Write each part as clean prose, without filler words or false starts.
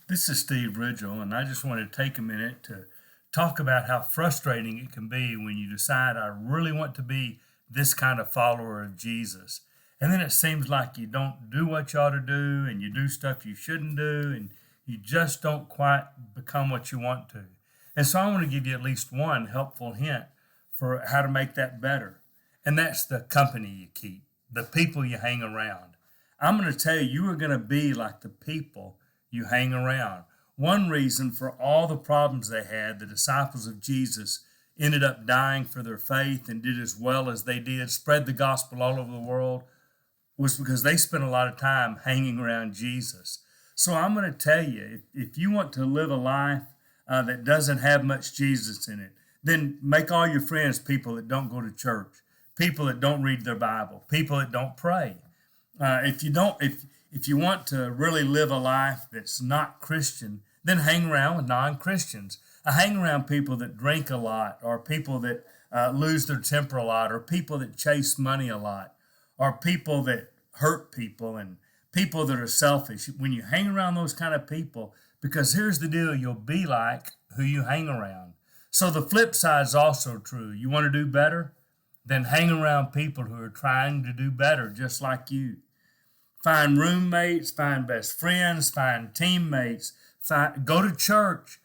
This is Steve Ridgel, and I just want to take a minute to talk about how frustrating it can be when you decide I really want to be this kind of follower of Jesus. And then it seems like you don't do what you ought to do, and you do stuff you shouldn't do, and you just don't quite become what you want to. And so I want to give you at least one helpful hint for how to make that better. And that's the company you keep, the people you hang around. I'm going to tell you, you are going to be like the people you hang around. One reason for all the problems they had, the disciples of Jesus ended up dying for their faith and did as well as they did, spread the gospel all over the world, was because they spent a lot of time hanging around Jesus. So I'm going to tell you, if you want to live a life that doesn't have much Jesus in it, then make all your friends people that don't go to church, people that don't read their Bible, people that don't pray. If you want to really live a life that's not Christian, then hang around with non-Christians. Hang around people that drink a lot, or people that lose their temper a lot, or people that chase money a lot, or people that hurt people, and people that are selfish. When you hang around those kind of people, because here's the deal, you'll be like who you hang around. So the flip side is also true. You want to do better? Then hang around people who are trying to do better, just like you. Find roommates, find best friends, find teammates, go to church,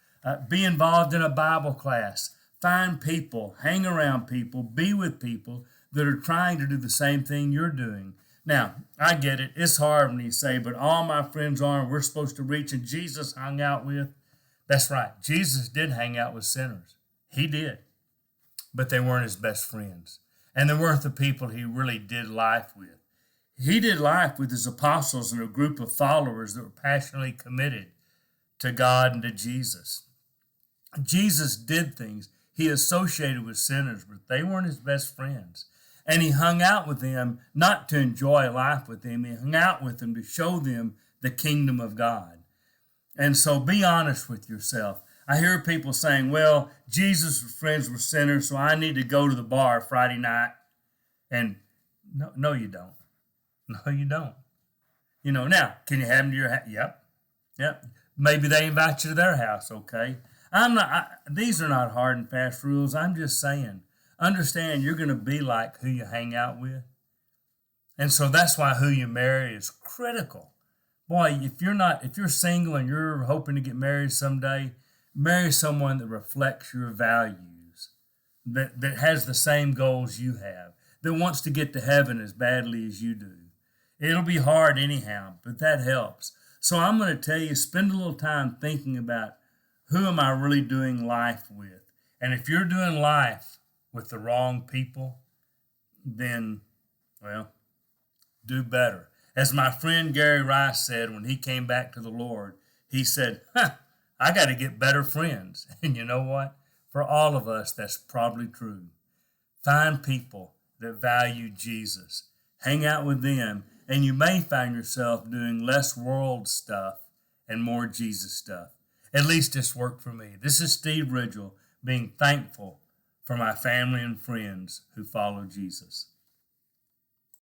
be involved in a Bible class, find people, hang around people, be with people that are trying to do the same thing you're doing. Now, I get it. It's hard when you say, but all my friends are, and we're supposed to reach, and Jesus hung out with. That's right. Jesus did hang out with sinners. He did. But they weren't his best friends. And they weren't the people he really did life with. He did life with his apostles and a group of followers that were passionately committed to God and to Jesus. Jesus did things. He associated with sinners, but they weren't his best friends. And he hung out with them not to enjoy life with them. He hung out with them to show them the kingdom of God. And so be honest with yourself. I hear people saying, well, Jesus' friends were sinners, so I need to go to the bar Friday night. And no, you don't. No, you don't. Now, can you have them to your house? Yep. Maybe they invite you to their house, okay? These are not hard and fast rules. I'm just saying, understand you're going to be like who you hang out with. And so that's why who you marry is critical. Boy, if you're single and you're hoping to get married someday, marry someone that reflects your values, that has the same goals you have, that wants to get to heaven as badly as you do. It'll be hard anyhow, but that helps. So I'm going to tell you, spend a little time thinking about who am I really doing life with? And if you're doing life with the wrong people, then, well, do better. As my friend Gary Rice said when he came back to the Lord, he said, I got to get better friends. And you know what? For all of us, that's probably true. Find people that value Jesus. Hang out with them, and you may find yourself doing less world stuff and more Jesus stuff. At least it's worked for me. This is Steve Ridgel, being thankful for my family and friends who follow Jesus.